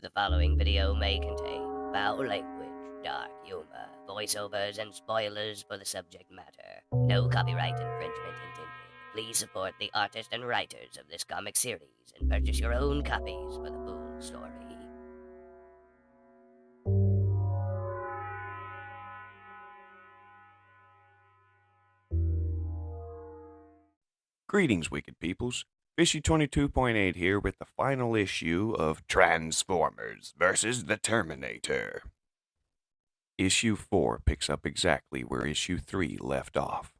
The following video may contain foul language, dark humor, voiceovers, and spoilers for the subject matter. No copyright infringement intended. Please support the artist and writers of this comic series and purchase your own copies for the full story. Greetings, wicked peoples. Fishie 22.8 here with the final issue of Transformers vs. the Terminator. Issue 4 picks up exactly where Issue 3 left off.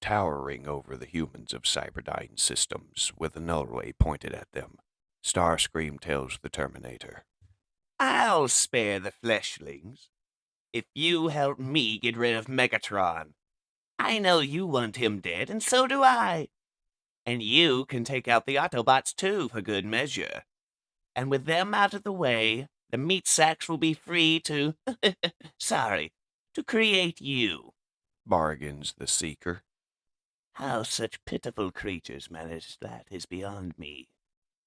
Towering over the humans of Cyberdyne Systems, with a nullray pointed at them, Starscream tells the Terminator, "I'll spare the fleshlings if you help me get rid of Megatron. I know you want him dead, and so do I. And you can take out the Autobots too, for good measure. And with them out of the way, the meat sacks will be free to, to create you," bargains the Seeker. How such pitiful creatures manage that is beyond me.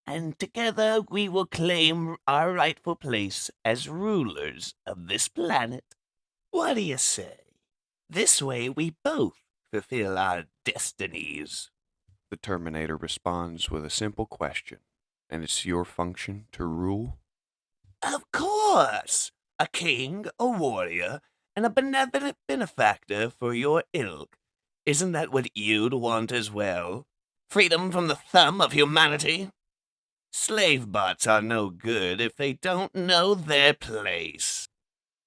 And together we will claim our rightful place as rulers of this planet. What do you say? This way we both fulfill our destinies. The Terminator responds with a simple question, and it's your function to rule? Of course! A king, a warrior, and a benevolent benefactor for your ilk. Isn't that what you'd want as well? Freedom from the thumb of humanity? Slave bots are no good if they don't know their place.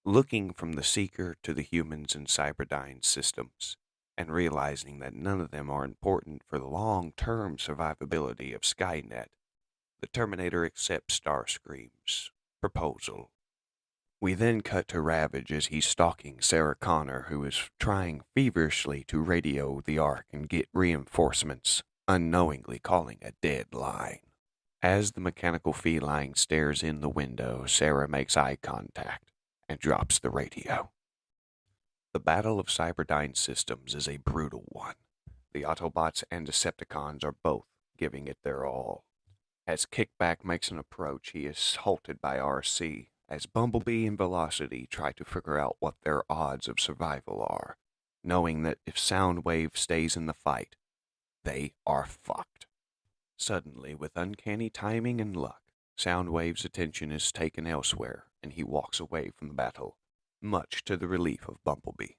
Looking from the Seeker to the humans in Cyberdyne Systems, and realizing that none of them are important for the long-term survivability of Skynet, the Terminator accepts Starscream's proposal. We then cut to Ravage as he's stalking Sarah Connor, who is trying feverishly to radio the Ark and get reinforcements, unknowingly calling a dead line. As the mechanical feline stares in the window, Sarah makes eye contact and drops the radio. The Battle of Cyberdyne Systems is a brutal one. The Autobots and Decepticons are both giving it their all. As Kickback makes an approach, he is halted by RC, as Bumblebee and Velocity try to figure out what their odds of survival are, knowing that if Soundwave stays in the fight, they are fucked. Suddenly, with uncanny timing and luck, Soundwave's attention is taken elsewhere, and he walks away from the battle, much to the relief of Bumblebee.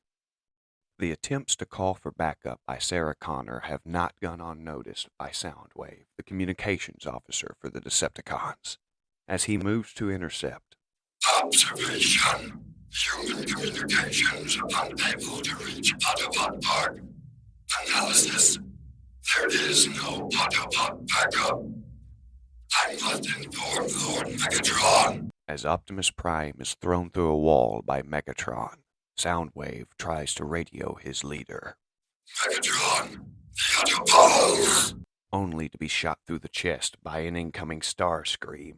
The attempts to call for backup by Sarah Connor have not gone unnoticed by Soundwave, the communications officer for the Decepticons. As he moves to intercept, "Observation. Human communications unable to reach Autobot Park. Analysis. There is no Autobot backup. I must inform Lord Megatron." As Optimus Prime is thrown through a wall by Megatron, Soundwave tries to radio his leader. "Megatron, the Autobots!" Only to be shot through the chest by an incoming Starscream.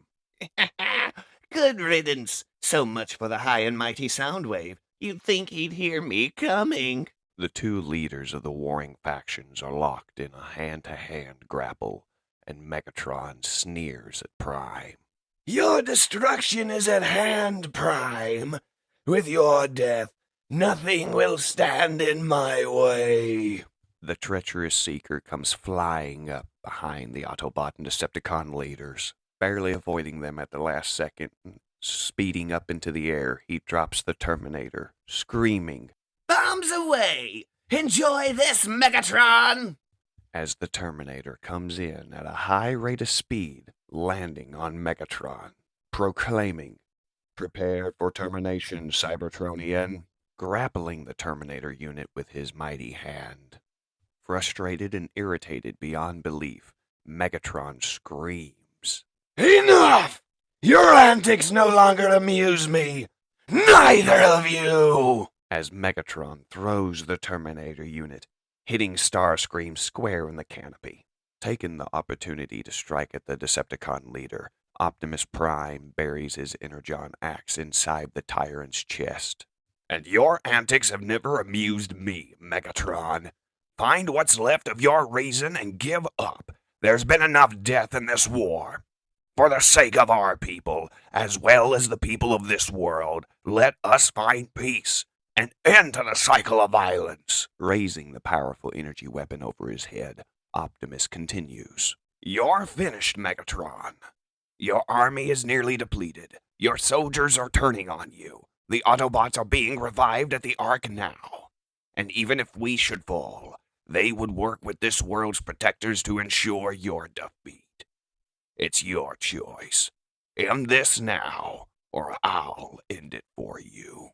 Good riddance. So much for the high and mighty Soundwave. You'd think he'd hear me coming. The two leaders of the warring factions are locked in a hand-to-hand grapple, and Megatron sneers at Prime. "Your destruction is at hand, Prime. With your death, nothing will stand in my way." The treacherous Seeker comes flying up behind the Autobot and Decepticon leaders, barely avoiding them at the last second. Speeding up into the air, he drops the Terminator, screaming, "Bombs away! Enjoy this, Megatron!" as the Terminator comes in at a high rate of speed, landing on Megatron, proclaiming, "Prepare for termination, Cybertronian," grappling the Terminator unit with his mighty hand. Frustrated and irritated beyond belief, Megatron screams, "Enough! Your antics no longer amuse me! Neither of you!" as Megatron throws the Terminator unit, hitting Starscream square in the canopy. Taking the opportunity to strike at the Decepticon leader, Optimus Prime buries his Energon axe inside the tyrant's chest. "And your antics have never amused me, Megatron. Find what's left of your reason and give up. There's been enough death in this war." For the sake of our people, as well as the people of this world, let us find peace, an end to the cycle of violence. Raising the powerful energy weapon over his head, Optimus continues. You're finished, Megatron. Your army is nearly depleted. Your soldiers are turning on you. The Autobots are being revived at the Ark now. And even if we should fall, they would work with this world's protectors to ensure your defeat. It's your choice. End this now, or I'll end it for you.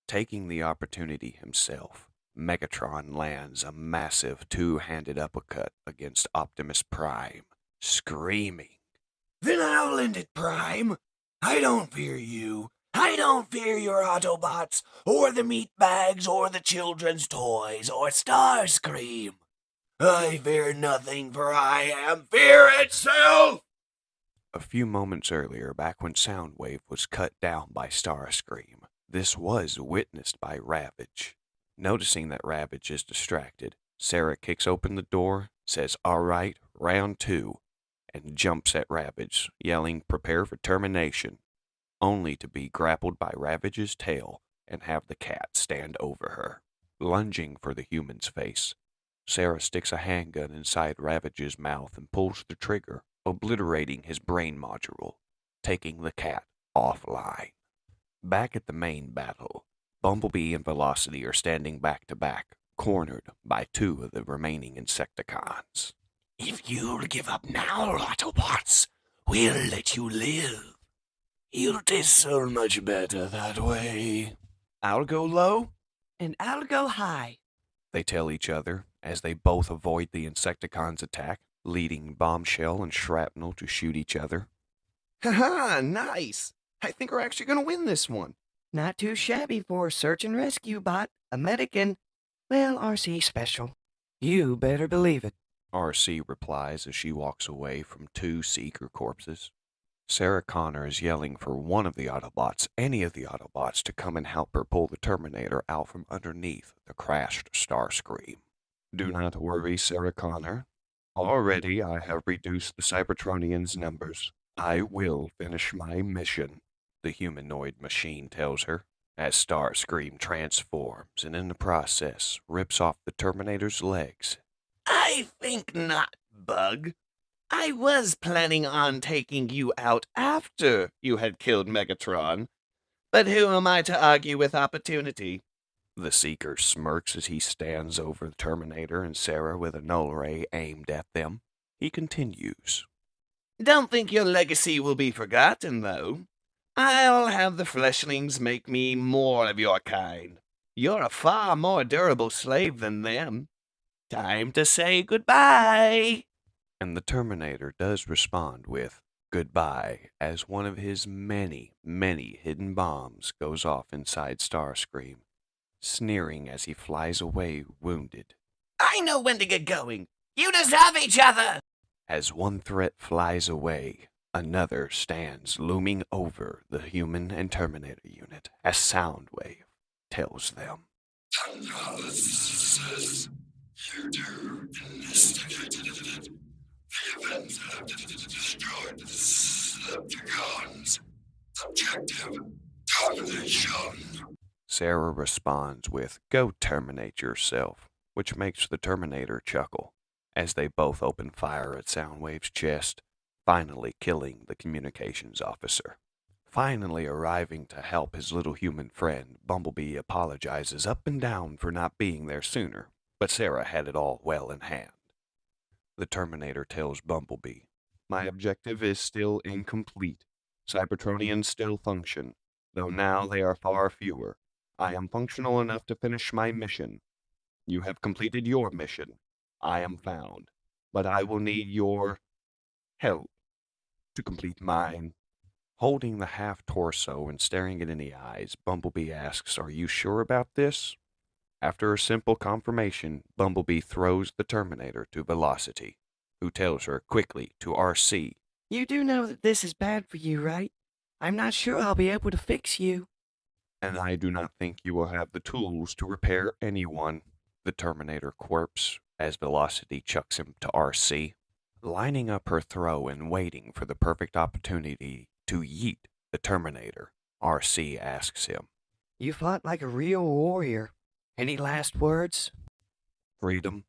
Taking the opportunity himself, Megatron lands a massive two-handed uppercut against Optimus Prime, screaming, Then I'll end it, Prime. I don't fear you. I don't fear your Autobots, or the meat bags, or the children's toys, or Starscream. I fear nothing, for I am fear itself! A few moments earlier, back when Soundwave was cut down by Starscream, this was witnessed by Ravage. Noticing that Ravage is distracted, Sarah kicks open the door, says, All right, round 2, and jumps at Ravage, yelling, Prepare for termination, only to be grappled by Ravage's tail and have the cat stand over her. Lunging for the human's face, Sarah sticks a handgun inside Ravage's mouth and pulls the trigger, obliterating his brain module, taking the cat offline. Back at the main battle, Bumblebee and Velocity are standing back to back, cornered by 2 of the remaining Insecticons. If you'll give up now, Autobots, we'll let you live. You'll taste so much better that way. I'll go low, And I'll go high. they tell each other as they both avoid the Insecticons' attack, leading Bombshell and Shrapnel to shoot each other. Haha, nice! I think we're actually going to win this one. Not too shabby for a search and rescue bot, a medic, and, well, RC special. You better believe it. RC replies as she walks away from 2 Seeker corpses. Sarah Connor is yelling for one of the Autobots, any of the Autobots, to come and help her pull the Terminator out from underneath the crashed Starscream. Do not worry, Sarah Connor. Already I have reduced the Cybertronians' numbers. I will finish my mission, the humanoid machine tells her, as Starscream transforms and in the process rips off the Terminator's legs. I think not, Bug. I was planning on taking you out after you had killed Megatron, but who am I to argue with opportunity? The Seeker smirks as he stands over the Terminator and Sarah with a null ray aimed at them. He continues. Don't think your legacy will be forgotten, though. I'll have the fleshlings make me more of your kind. You're a far more durable slave than them. Time to say goodbye. And the Terminator does respond with goodbye as one of his many, many hidden bombs goes off inside Starscream, sneering as he flies away wounded. I know when to get going. You deserve each other. As one threat flies away, another stands looming over the human and Terminator unit as Soundwave tells them. Analysis. You two investigated the events that have destroyed the Decepticons. Objective, termination. Sarah responds with, Go terminate yourself, which makes the Terminator chuckle, as they both open fire at Soundwave's chest, finally killing the communications officer. Finally arriving to help his little human friend, Bumblebee apologizes up and down for not being there sooner, but Sarah had it all well in hand. The Terminator tells Bumblebee, My objective is still incomplete. Cybertronians still function, though now they are far fewer. I am functional enough to finish my mission. You have completed your mission. I am found, but I will need your help to complete mine. Holding the half-torso and staring it in the eyes, Bumblebee asks, Are you sure about this? After a simple confirmation, Bumblebee throws the Terminator to Velocity, who tells her quickly to RC. You do know that this is bad for you, right? I'm not sure I'll be able to fix you. And I do not think you will have the tools to repair anyone, the Terminator quirps as Velocity chucks him to RC. lining up her throw and waiting for the perfect opportunity to yeet the Terminator. RC asks him, You fought like a real warrior. Any last words? Freedom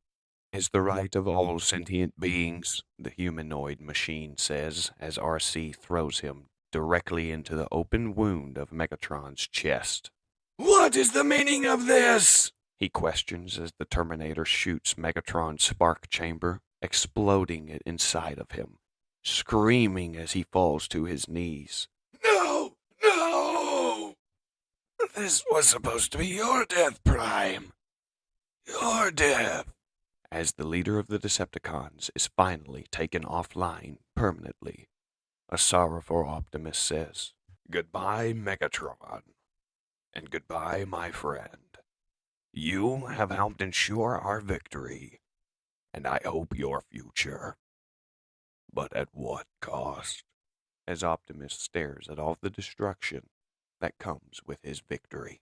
is the right of all sentient beings, the humanoid machine says as RC throws him directly into the open wound of Megatron's chest. What is the meaning of this? He questions as the Terminator shoots Megatron's spark chamber, exploding it inside of him, screaming as he falls to his knees. No! No! This was supposed to be your death, Prime. Your death. As the leader of the Decepticons is finally taken offline permanently, a sorrowful Optimus says, Goodbye, Megatron. And goodbye, my friend. You have helped ensure our victory, and I hope your future. But at what cost? As Optimus stares at all the destruction that comes with his victory.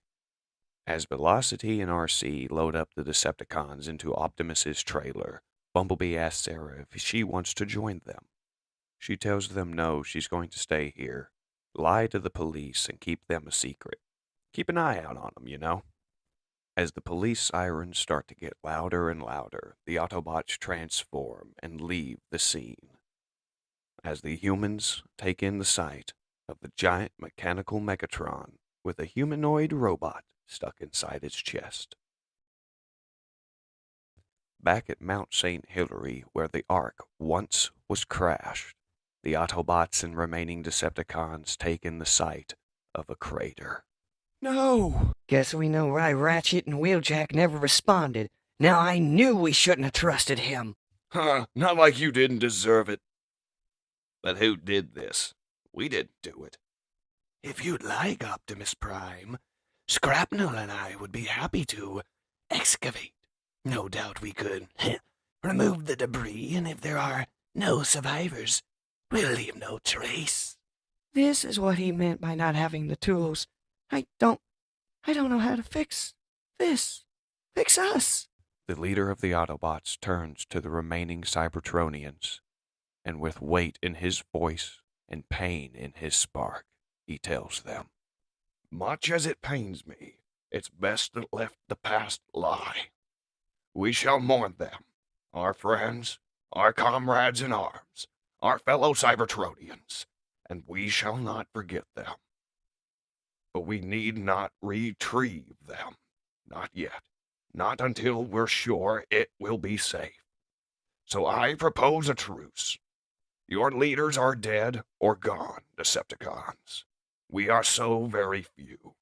As Velocity and RC load up the Decepticons into Optimus's trailer, Bumblebee asks Sarah if she wants to join them. She tells them no, she's going to stay here, lie to the police, and keep them a secret. Keep an eye out on them, you know. As the police sirens start to get louder and louder, the Autobots transform and leave the scene. As the humans take in the sight of the giant mechanical Megatron with a humanoid robot stuck inside its chest. Back at Mount St. Hilary, where the Ark once was crashed, the Autobots and remaining Decepticons take in the sight of a crater. No! Guess we know why Ratchet and Wheeljack never responded. Now I knew we shouldn't have trusted him. Huh, not like you didn't deserve it. But who did this? We didn't do it. If you'd like, Optimus Prime, Scrapnel and I would be happy to excavate. No doubt we could remove the debris, and if there are no survivors, we'll leave no trace. This is what he meant by not having the tools. I don't know how to fix this. Fix us. The leader of the Autobots turns to the remaining Cybertronians, and with weight in his voice and pain in his spark, he tells them, Much as it pains me, it's best that let the past lie. We shall mourn them, our friends, our comrades in arms, our fellow Cybertronians, and we shall not forget them. But we need not retrieve them. Not yet. Not until we're sure it will be safe. So I propose a truce. Your leaders are dead or gone, Decepticons. We are so very few.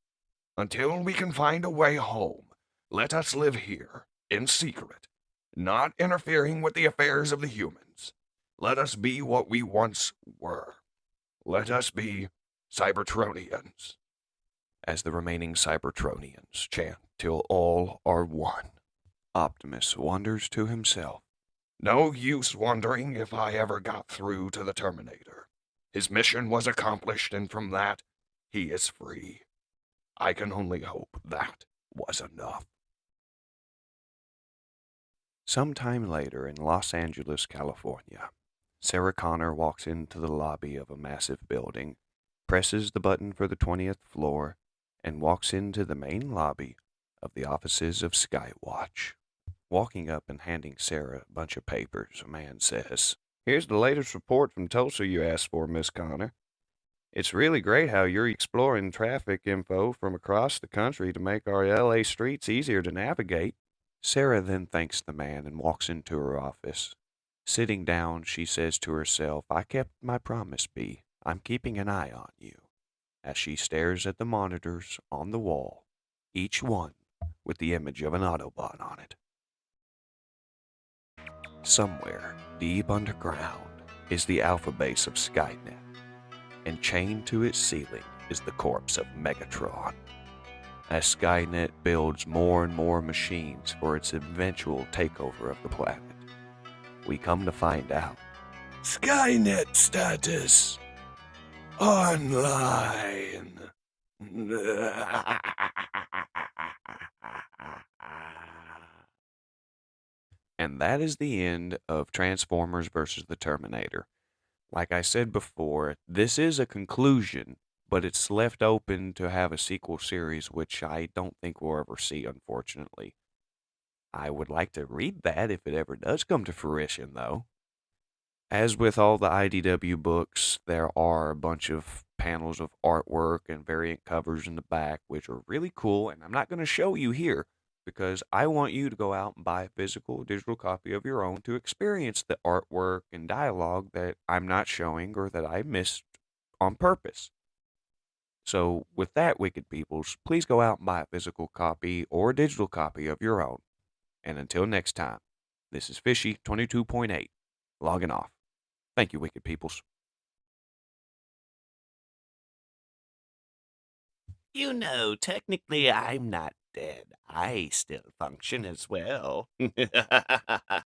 Until we can find a way home, let us live here, in secret, not interfering with the affairs of the humans. Let us be what we once were. Let us be Cybertronians. As the remaining Cybertronians chant till all are one, Optimus wonders to himself, No use wondering if I ever got through to the Terminator. His mission was accomplished, and from that, he is free. I can only hope that was enough. Sometime later in Los Angeles, California, Sarah Connor walks into the lobby of a massive building, presses the button for the 20th floor, and walks into the main lobby of the offices of Skywatch. Walking up and handing Sarah a bunch of papers, a man says, Here's the latest report from Tulsa you asked for, Miss Connor. It's really great how you're exploring traffic info from across the country to make our LA streets easier to navigate. Sarah then thanks the man and walks into her office. Sitting down, she says to herself, I kept my promise, B. I'm keeping an eye on you. As she stares at the monitors on the wall, each one with the image of an Autobot on it. Somewhere deep underground is the alpha base of Skynet, and chained to its ceiling is the corpse of Megatron. As Skynet builds more and more machines for its eventual takeover of the planet, we come to find out Skynet status online. and And that is the end of Transformers versus the Terminator. Like I said before, this is a conclusion, but it's left open to have a sequel series, which I don't think we'll ever see, unfortunately. I would like to read that if it ever does come to fruition, though. As with all the IDW books, there are a bunch of panels of artwork and variant covers in the back, which are really cool, and I'm not going to show you here because I want you to go out and buy a physical digital copy of your own to experience the artwork and dialogue that I'm not showing or that I missed on purpose. So, with that, wicked peoples, please go out and buy a physical copy or digital copy of your own. And until next time, this is Fishie 22.8, logging off. Thank you, wicked peoples. You know, technically I'm not dead. I still function as well.